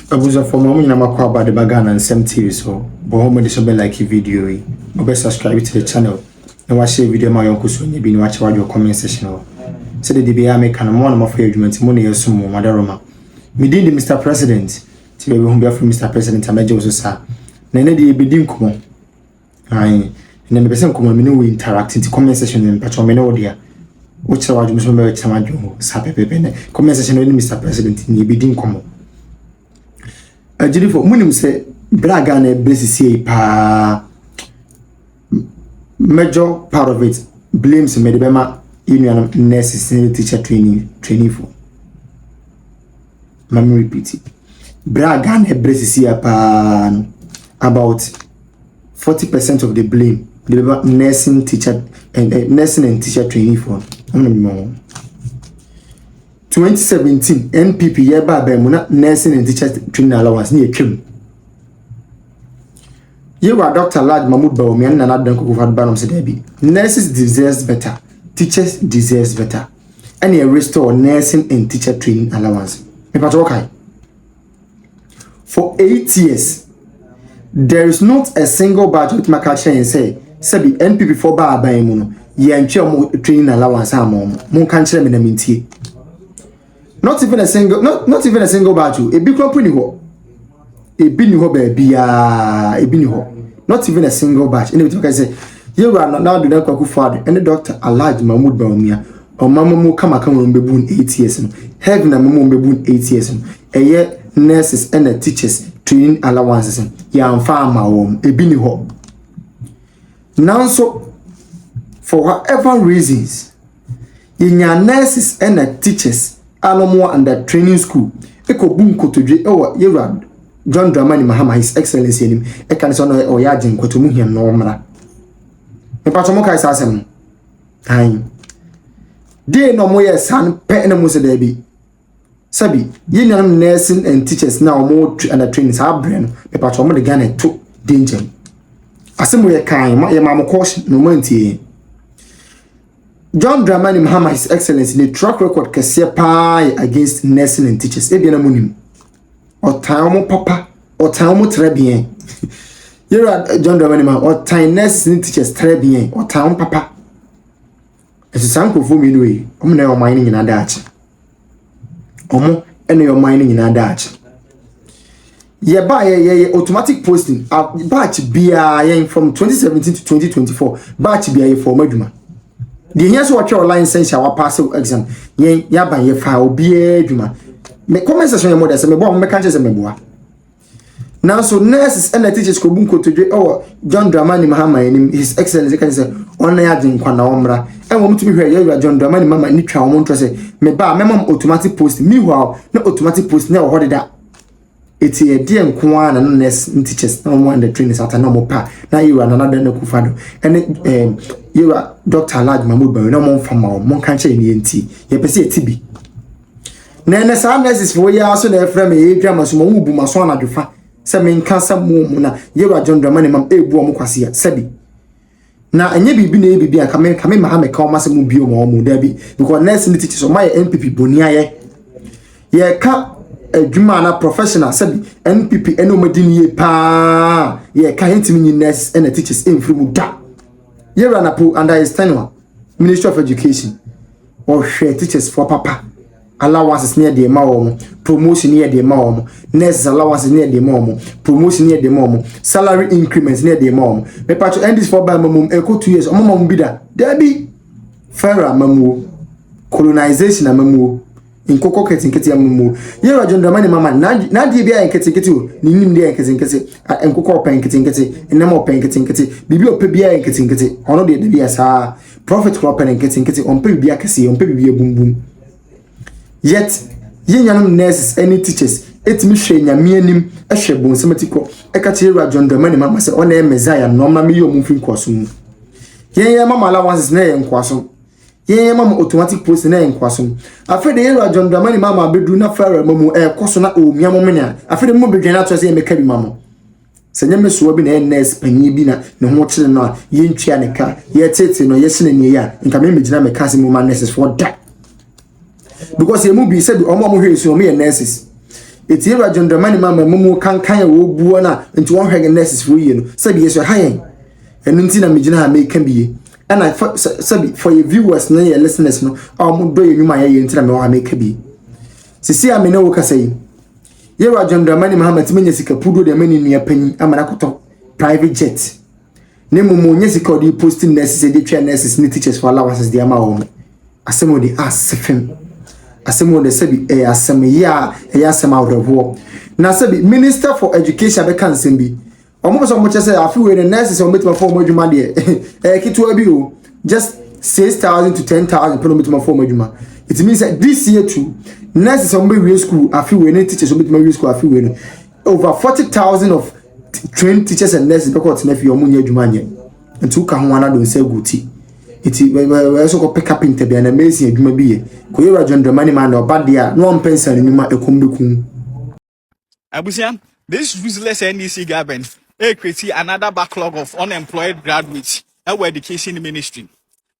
Abuza for mom na makwa about the bagana and some TV so but home de so be like video yi obe subscribe to the channel na wa share video ma yonko so nya bi ni wa chewa your comment section o so the DBA make kan mo na mo for adwuma mo na yeso mo madaroma me din the Mr President ti be home be from Mr President amaje so sa na ne de be din komo ai na me pese komo me no we interact in the comment section me patcho me no dia o chewa adwuma so me chama adwuma sa pepe ne comment section ni Mr President ni be din komo Ajiri for munim se braga na besisi pa major part of it blames me de bema union nurses and teacher training for. Let me repeat it. Braga na besisi pa about 40% of the blame the bema nursing teacher and nursing and teacher training for. 2017 NPP yeba ba mu na nursing and teacher training allowance ni etwem yewa Dr. Lad Mahmoud Bawumia na nadan kokofad banom se dabi nurses deserves better, teachers deserves better, and a restore nursing and teacher training allowance me pato kai for 8 years there is not a single budget makacha and say sabi NPP for ba ban mu no ye ntwe mo training allowance amom mon kan kire me na mintie. Not even a single batch. A big company ho. A big ho baby a big ho. Not even a single batch. And if I say, you are now the doctor father and the doctor Alhaji Mahmoud Bawumia or Mama Mo come beboon 8 years. Heaven and Mama beboon 8 years. A year nurses and the teachers training allowances. Ya am farm a big ho. Now so for whatever reasons, in your nurses and the teachers Alomo and the training school. Eko boom kotodwe yewra John Dramani Mahama His Excellency enim e kan so no o ya agin kotomu hia no mra. Me pato mo kai sasem. Ai. De no mo yes san pe na mo se da bi. Sabi, ye nyanam nursing and teachers now mo and the training sa brain. Me pato mo de Ghana to danger. Asemo ye kan ma ye ma mo caution no mantie. John Dramani Mahama His Excellency the track record kese pie against nursing and teachers e bia na munim o time papa o time tre bien John Dramani Mahama o time nursing and teachers tre bien o time papa eso sanko fo mi no e o na o mine nyina daachi omo ene yo mine nyina daachi ye ba ye automatic posting batch bia ye from 2017 to 2024 batch bia ye for madwuma. The years what your line says our pass exam yen yaba ye fa obi adwuma me comment section your mother say me bo me kan say me boa now so nurses and the teachers ko bunko to John Dramani Mahama enim His Excellency kan say on ya din kwa na omra en wo mutumi hwe ye John Dramani Mahama ni twa wo ntro say me ba me mam automatic post me wow na automatic post na wo da eti e die nko ana no nurse teachers na mo and the trainers ata na mo pa na you are another na kufado and you are Dr. Lad Mahmoud Bawumia na mo fama mo kan che ni enti ye pese etibi na sa nurses for ya so na efra me ye dwama so mo bu maso na dwofa se me nka sa mo na you are John Dramani mam ebu mo kwase ya sabi na enye bibi na bibi aka me Mahama ka o ma se mo bio mo da bi because nurse ni teachers o ma ye NPP boni aye ye ka adwuma na professional sabi NPP eno madini ye pa ye ka hentimi ni nurse and teachers emfiri mu da ye run up under his tenure Ministry of Education or share teachers for papa allowances near the mom promotion near the mom nurse allowances near the mom promotion near the mom salary increments near the mom me patch end this for by mom eko 2 years mom bida there be fairer mamu colonization mamu inkoko ketinketi amumu yero John Dramani mama na die bia enketinketi o ninim de enketinketi enkoko openketinketi enema openketinketi bibi ope bia enketinketi ono de bia sa prophet crop enketinketi onpe bia kese onpe bia bumbum yet yenyanum nurses any teachers etimi hwe nyame anim ehwe bonsematiko eka yero John Dramani mama se ona messiah no ma me yom mfin kwaso mu yen mama allowances na yen kwaso yen mama automatic post na enkwaso afede yero John Dramani mama bedu na fara mamu koso na omia momenya afede mo bedwan na to se meka bi mama senya mesuwa bi na nurse panyi bi na ne ho kire no ye ntwia ne ka ye tete no ye sene ne ya nka me megina me ka se mo nurses for that because ye mu bi said omo hwe so me nurses Eti Eva John Dramani mama mumu kan wo buo na nti won hwege nurses for you no sabi yeso hayen enu nti na megina ha make bi and I sabi for your viewers na your listeners no mo do yenwuma ye nti na me wa make bi sisi a me ne wo kasai Eva John Dramani mama timenye sika pudo de mani nua panyi amana koto private jet ne mumu nye sika odi posting nurses e de twa nurses ni teachers for allowances de ama wo asemo de asefem asemo de sabi asem ya asem awrewo na sabi minister for education be kan sembi omo so mo chese afi we the nurses o metima for mo adwuma de kitwa bi o just 6,000 to 10,000 per metima for mo adwuma. It means that this year too nurses o be school afi we ne teachers o metima school afi we no over 40,000 of trained teachers and nurses because na fi o mo nya adwuma nye ntu ka ho ana do se guti iti we so ko pick up interview na amazing adwuma bi ye ko Eva John Dramani man no badia no pensa ni ma ekombekum Abusian, this useless NDC government create another backlog of unemployed graduates our education ministry.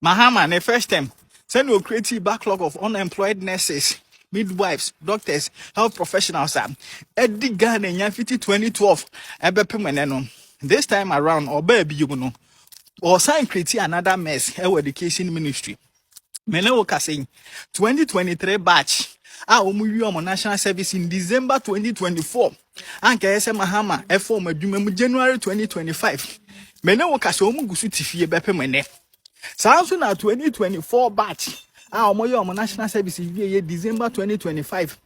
Mahama, the first time, send you create a backlog of unemployed nurses, midwives, doctors, health professionals. Eddie Ghanaians 2012, this time around, or baby, you know, or sign create another mess our education ministry. Mene saying 2023 batch omuwi omo national service in December 2024 anka yese Mahama form adwuma mu January 2025 mene say omu gusu tifie bepe mene sanso na 2024 batch omo omo national service ye December 2025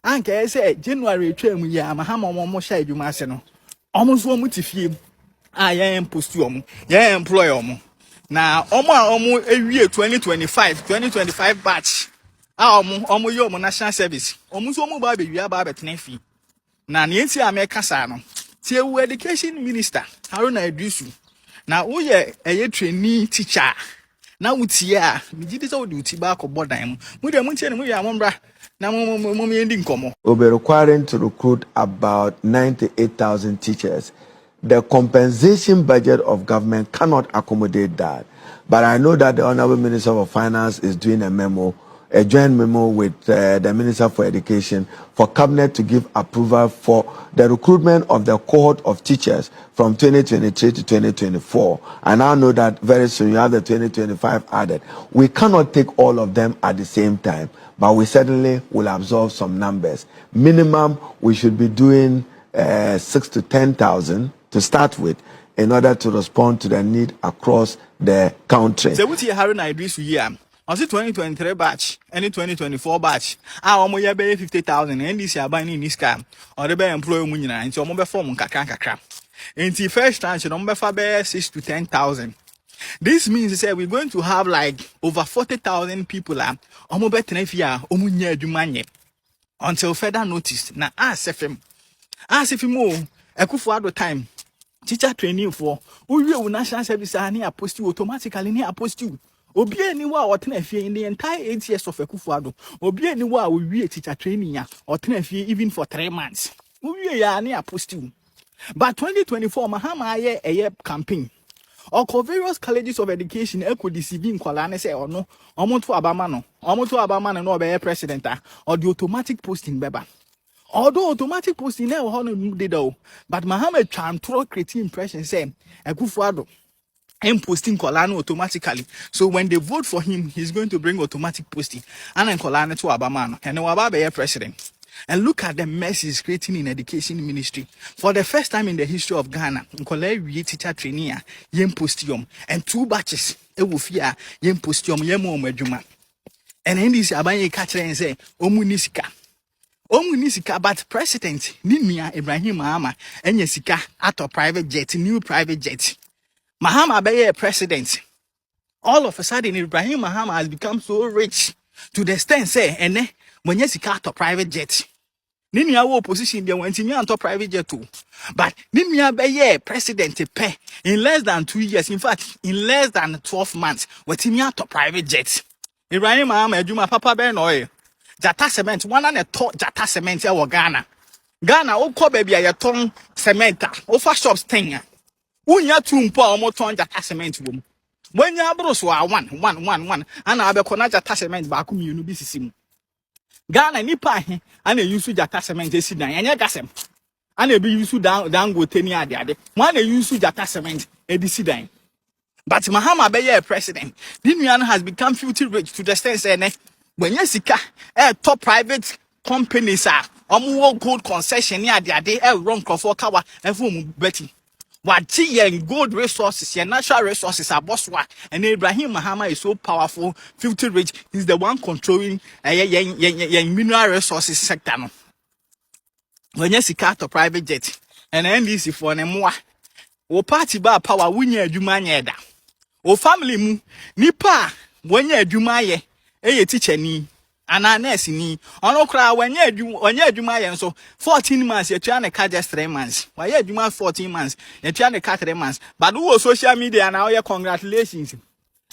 anka yese January twam ya Mahama omo sha adwuma ase no omo so omu tifie yen post omo yen employ omo na omo ewie 2025 batch omo yo omo national service omo so omo ba be wia ba betena fi na ne enti ameka sa no tie wo education minister Haruna Idrisu na wo ye trainee teacher na wutie a migidi so wo uti ba ko bodan mu de mu tie ne mu ya mombra na mo yendi nkomo. We'll be requiring to recruit about 98,000 teachers. The compensation budget of government cannot accommodate that. But I know that the Honorable Minister of Finance is doing a joint memo with the Minister for Education for Cabinet to give approval for the recruitment of the cohort of teachers from 2023 to 2024. And I know that very soon you have the 2025 added. We cannot take all of them at the same time, but we certainly will absorb some numbers. Minimum, we should be doing 6 to 10,000 to start with in order to respond to the need across the country. So what you have na Idrisu here? On the 2023 batch, any 2024 batch, omo ye be 50,000 NDC aban ni niska or the be employ mu nyina nti omo be form kakra. Nti first tranche no be fa be 6 to 10,000. This means say we're going to have like over 40,000 people omo be tenafia omo nya adwuma nye until further notice. Na asefem Ekufuado time teacher training for uwie national service ani apost you automatically ni apost you obi ani wa otena fie in the entire 8 years of Ekufuado obi ani wa uwie teacher training ya otena fie even for 3 months uwie ya ani apost you. But 2024 Mahama aye campaign or various colleges of education could deceive nkwala ne say ono omo to abama no be president or the automatic posting beba. Although automatic posting never did though, but Mahama trying to create impression say Ekufuado posting Kolano automatically. So when they vote for him, he's going to bring automatic posting and then Kolano to Abamano and Wababe president. And look at the mess he's creating in education ministry. For the first time in the history of Ghana, Nkole teacher trainee yem postium and 2 batches ewufia yem postium yemo medjuma. And then this abanye catch and say omunisika. Omunisika, but president Nimia Ibrahim Mahama and Yesika at a private jet, new private jet. Mahama be a president. All of a sudden, Ibrahim Mahama has become so rich to the extent say, and when Yesika at a private jet. Nimia wo position there went in your private jet too. But Nimia be a president pay in less than 2 years. In fact, in less than 12 months, with Timia to private jet. Ibrahim Mahama, Juma Papa Ben oil. Jata cement, one and a top Jata cement here Ghana. Ghana, oh, call baby, a ton cement, offer shops thing. Unya 2 mpo omo ton Jata cement room. When ya bros wa one, and I be connect Jata cement back you no be sisim. Ghana nipa he ana use jata cement esi dan anya gasem ana be use dan go teni ade mo ana use jata cement edisi dan. But Mahama be a president. The new has become filthy rich to the extent say when you sika top private companies are gold concession ni ade run crofo kawa efo betty. What yen gold resources, your natural resources are bosswa, and Ibrahim Mahama is so powerful, filthy rich. He's the one controlling mineral resources sector. No. When you see car to private jet, and NDC for them more, o party bar power winner Jumanya da. O family mu nipa when you Jumaye, teacher ni. Ana nurse ni ono kra wanye adwuma ye so 14 months you try na ka just 3 months why adwuma 14 months you try na ka 3 months but who social media na we congratulations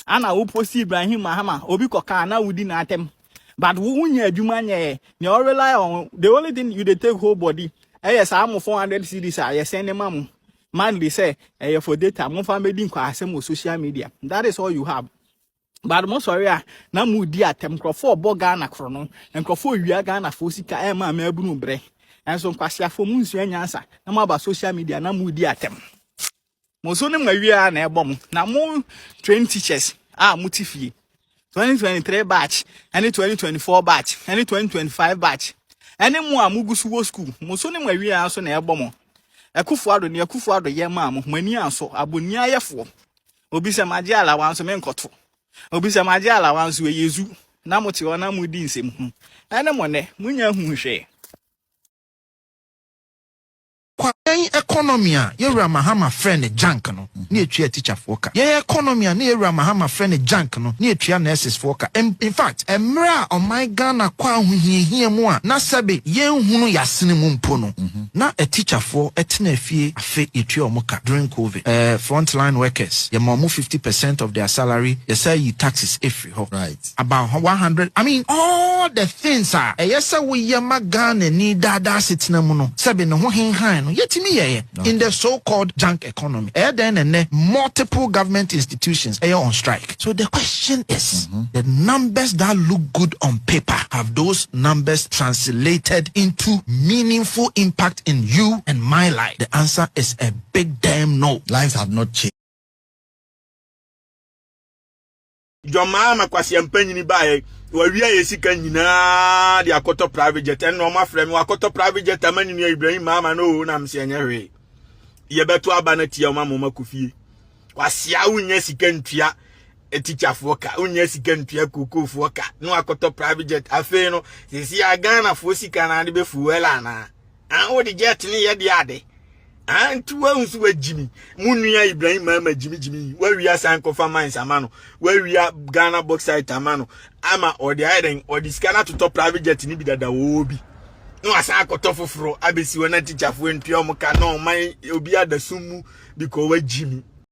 ana wo post Ibrahim Mahama obi koka na wudi na atem but wo nya adwuma nye you rely on the only thing you dey take whole body yes am 400 cedis you send them am man they say for data mo fa me din kwa asem social media that is all you have. But most sorry, na mudi atem crofo boga na krono, and crofo wia Ghana for sika ema mebunu bre. And so kwasia for munsu nyansa, na ma ba social media na mudi atem. Mo so ne mawia na ebom, na mo train teachers mutifie. 2023 batch, any 2024 batch, any 2025 batch. Any mo amugusu wo school, mo so ne mawia so na ebom. Akufuado ye ma mo mani anso aboni ayefo. Obi se maji allowance me nkoto. Obi se maji allowance we yezu na moti ona mudi nsem hu ene mone munya hu hwe kwa economy a yewura Mahama friend jank no na etua teacher foka ye economy a na yewura Mahama friend jank no na etua nurses foka in fact emra on my Ghana kwa ahohiehia mu a na sabe ye hunu yasene mu mpo no na a teacher for etena fie afe etua omoka during COVID frontline workers ye mo 50% of their salary ye say you taxes every right about 100 I mean all the things are yes we ye ma Ghana ni dada setena mu no sabe no ho henhan in the so-called junk economy. Then multiple government institutions are on strike. So the question is, the numbers that look good on paper, have those numbers translated into meaningful impact in you and my life? The answer is a big damn no. Lives have not changed. Jomama kwasi empanyi bae wawia yesika nyina de akoto private jet en no ma frem akoto private jet amani nu Ibrahim Mahama no na mse anya hwe ye beto aba na tia ma mama kufie kwasi a unya sika ntua teacher foka unya sika ntua kokofo ka no akoto private jet afi no sisi Ghana fo sika na de be fuela na an wo de jet ni ye de ade antu wa unsu wa jimi munua Ibrahim Mahama jimi wawia san kofa mines amano wawia Ghana bauxite amano ama odi aiden odi scanner to top private jet ni bidada obi no asa akoto foforo abesi wona teacher fo entua mo ka no man obi adasumu biko wa jimi